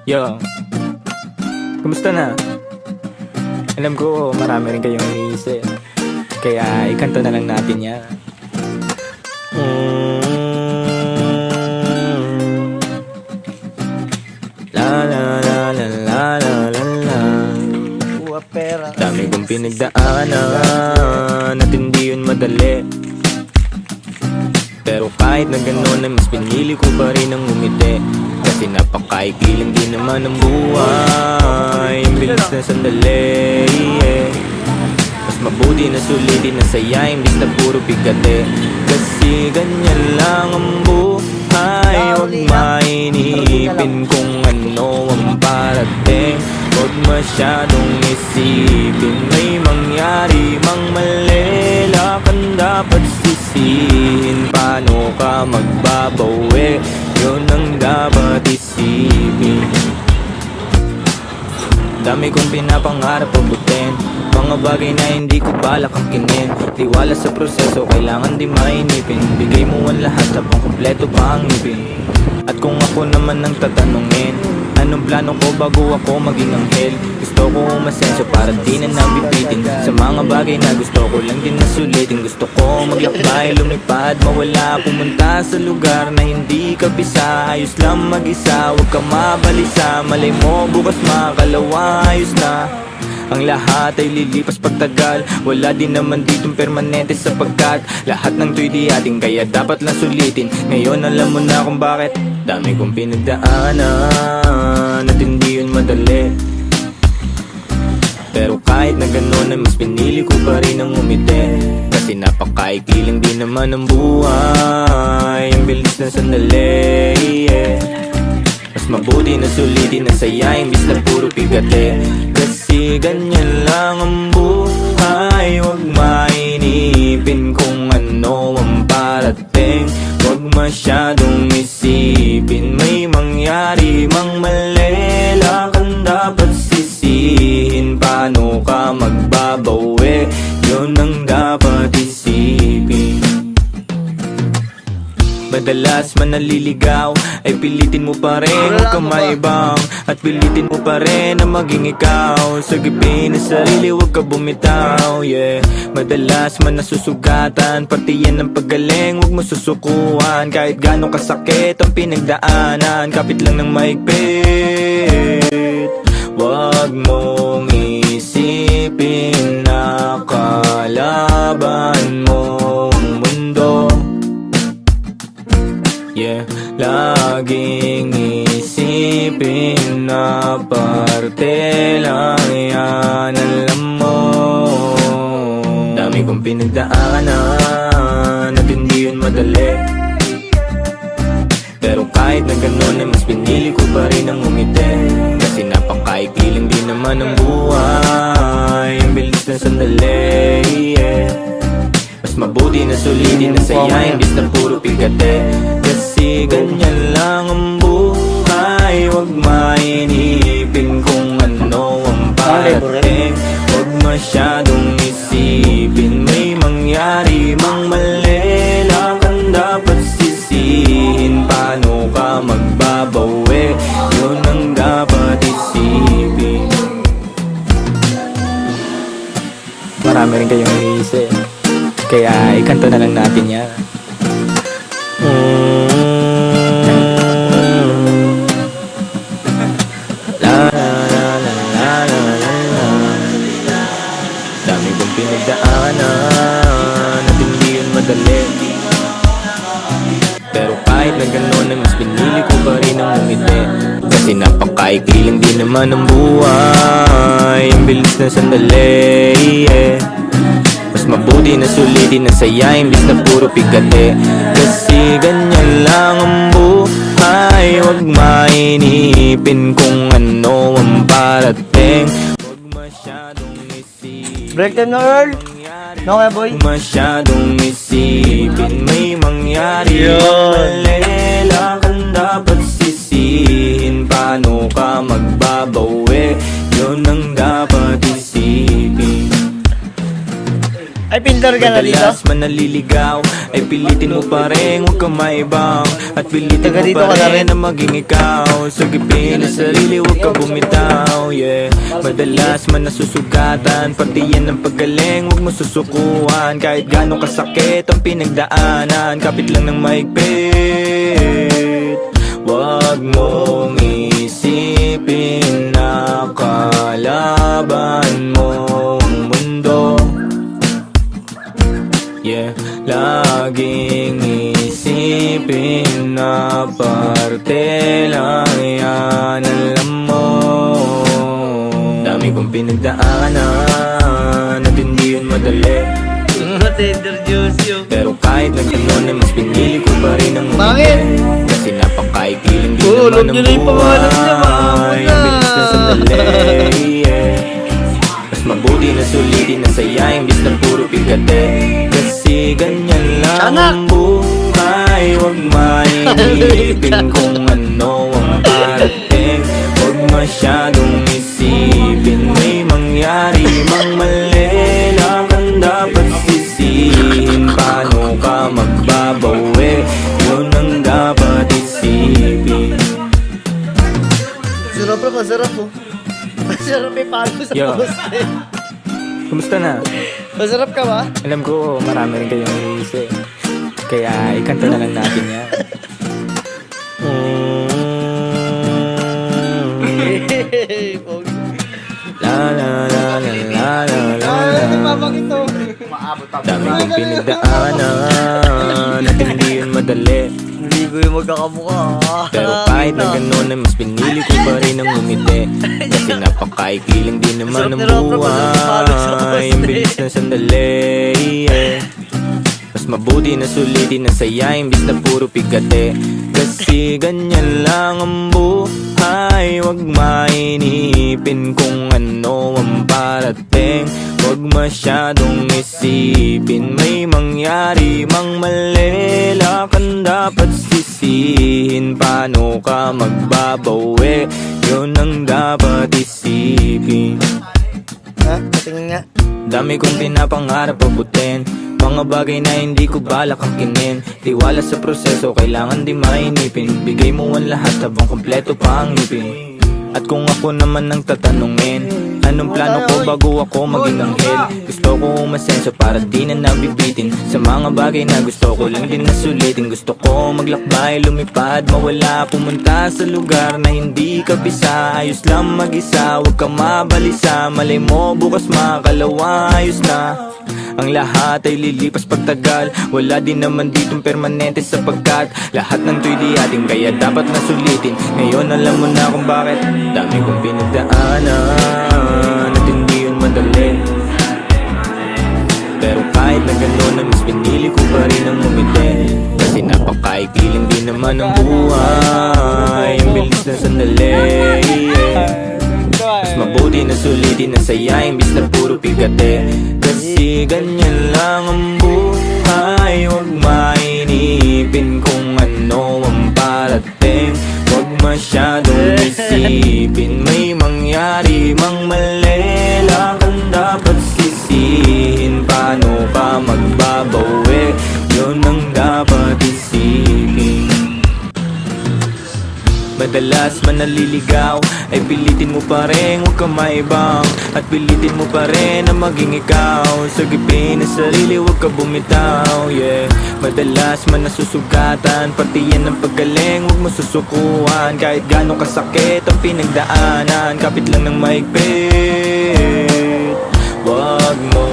Yo, kumusta na? Alam ko marami rin kayong iniisip, kaya ikanta na lang natin yan. La la la la la la la la. Dami kong pinagdaanan at hindi yun madali, pero kahit na gano'n ay mas pinili ko pa rin ang umiti. Kasi napakaikli lang din naman ang buhay, ang bilis na sandali, yeah. Mas mabuti na sulitin na saya, imbis na puro bigate. Kasi ganyan lang ang buhay, huwag mainipin kung ano ang parating. Huwag masyadong isipin, may mangyari mang mali, lakan dapat sisihin. Paano ka magbabawi, yun ang dapat isipin. Dami kong pinapangarap abutin, mga bagay na hindi ko balak angkinin. Tiwala sa proseso, kailangan di mainipin. Bigay mo ang lahat habang kompleto pa ang ngipin. At kung ako naman ang tatanungin, anong plano ko bago ako maging anghel? Gusto ko umasenso para di na nabibitin sa mga bagay na gusto ko lang din na sulitin. Gusto ko maglakbay, lumipad, mawala, pumunta sa lugar na hindi ka bisa. Ayos lang mag-isa, huwag ka mabalisa. Malay mo bukas makakalawa, ayos na. Ang lahat ay lilipas pagtagal, wala din naman ditong permanente sapagkat lahat ng to'y di ating, kaya dapat lang sulitin. Ngayon alam mo na kung bakit. Dami kong pinagdaanan at hindi yun madali, pero kahit na gano'n ay mas pinili ko pa rin ang umiti. Kasi napakaikli lang din naman ang buhay, ang bilis na sandali, yeah. Mas mabuti na sulitin na saya, imbis na puro bigate. Kasi ganyan lang ang buhay, huwag mainipin kung ano ang parating. Huwag masyadong isipin, may mangyari mang mali, lakan dapat sisihin. Paano ka magbabawi, yun ang dapat isipin. Madalas man naliligaw ay pilitin mo pa rin, huwag kang maibang. At pilitin mo pa rin na maging ikaw. Sagipin na sarili, huwag ka bumitaw, yeah. Madalas man nasusugatan, pati yan ang paggaling, huwag mo susukuhan. Kahit gano'ng kasakit ang pinagdaanan, kapit lang ng maigpit. Huwag mong isipin na kalaban mong mundo, yeah. Laging isipin na parte lang yan, alam mo. Dami kong pinagdaanan at hindi yun madali, pero kahit na gano'n ay mas pinili ko pa rin ang umiti. Kasi napakaikli lang din naman ang buhay, ang bilis na sandali, yeah. Mas mabuti na sulitin na saya, imbis na puro bigate. Kasi ganyan lang ang buhay, huwag mainipin kung ano ang parating. Huwag masyadong isipin, may mangyari mang mali, lakan dapat sisihin. Paano ka magbabawi, yun ang dapat isipin. Marami rin kayong iniisip, kaya ikanta na lang natin yan. La la la la la la la. Dami kong pinagdaanan at hindi yun madali, pero kahit na gano'n ay mas pinili ko pa rin ang umiti. Kasi napakaikli lang din naman ang buhay, ang bilis na sandali, yeah. Mas mabuti na sulitin na saya, imbis na puro bigate. Kasi ganyan lang ang buhay, huwag mainipin kung ano ang parating. Huwag masyadong isipin, Break time na, Earl. No, kaya boy. huwag masyadong isipin, may mangyari mang mali, lakan dapat sisihin. Paano ka magbabawi, yun ang dapat isipin. Ay, pindar ka na dito? Madalas man naliligaw, ay pilitin mo pa rin, huwag kang maibang. At pilitin Taga mo dito pa ka na rin rin. na maging ikaw. Sagipin ang sarili, huwag ka bumitaw, yeah. Madalas man nasusugatan, pati yan ang paggaling, huwag mo susukuhan. Kahit gano'ng kasakit ang pinagdaanan, kapit lang ng mahigpit. Huwag mong isipin na kalaban mong mundo. Yeah, laging isipin na parte lang yan, alam mo. Dami kong pinagdaanan at hindi yun madali. Tender juice yun. Pero kahit na gano'n ay mas pinili ko pa rin ang Bakit? Kasi napakaikiling din Oo, naman alam ang niyo na yung pangalan niya, buhay. maamo na. Ang bilis na sandali, yeah. Mas mabuti na sulitin na saya imbis na puro pigate. Kasi ganyan lang Tiyanak! ang buhay. Huwag mainipin kung ano ang parating. Huwag masyadong isipin may mangyari mang mali lang ang dapat sisihin. Paano ka magbabawi? Yun ang dapat isipin. Sarap bro, masarap po. Masarap may palo sa Yo. poste. Kumusta na? Masarap ka ba? Alam ko marami rin kayong iisip. Kaya ikanta na lang natin yan. La la la la la la la Ay, la. papag ito. Dami kong pinagdaanan at hindi yun madali. Hindi ko yung magkakamukha. Pero kahit na gano'n ay mas pinili ko pa rin ang umiti. Kasi napakaikiling din naman ng buhay. Ang bilis ng sandali, yeah. Mas mabuti na sulitin na saya imbis na puro pigate. Kasi ganyan lang ang buhay. Huwag mainipin kung ano ang parating. Huwag masyadong isipin may mangyari mang mali. Lakan dapat sisihin. Paano ka magbabawi? Yun ang dapat isipin. Ha? Patingin nga. Dami kong pinapangarap abutin, mga bagay na hindi ko balak akinin. Tiwala sa proseso, kailangan di mainipin. Bigay mo ang lahat habang kompleto pa ang ngipin. At kung ako naman ang tatanungin, anong plano ko bago ako maging anghel? Gusto ko umasenso para di na nabibitin sa mga bagay na gusto ko lang din na sulitin. Gusto ko maglakbay, lumipad, mawala, pumunta sa lugar na hindi ka bisa. Ayos lang mag-isa, huwag ka mabalisa. Malay mo bukas makalawa, ayos na. Ang lahat ay lilipas pagtagal. Wala din naman ditong permanente sapagkat lahat ng to'y di ating, kaya dapat na sulitin. Ngayon alam mo na kung bakit. Dami kong pinagdaanan at hindi yun madali. Pero kahit na gano'n ay mas pinili ko pa rin ang umiti. Kasi napakaikiling din naman ang buhay. Ang bilis na sandali, yeah. Mas mabuti na sulitin na saya imbis na puro pigate. Kasi ganyan lang ang buhay. Huwag mainipin kung ano ang parating. Huwag masyadong isipin may mangyari mang mali. Lakan dapat sisihin. Paano ka magbabawi? Yun ang dapat isipin. Madalas man naliligaw, ay pilitin mo pa rin, huwag kang maibang. At pilitin mo pa rin na maging ikaw. Sagipin ang sarili, huwag ka bumitaw, yeah. Madalas man nasusugatan, pati yan ang paggaling, huwag mo susukuhan. Kahit gano'ng kasakit ang pinagdaanan, kapit lang ng mahigpit. Huwag mo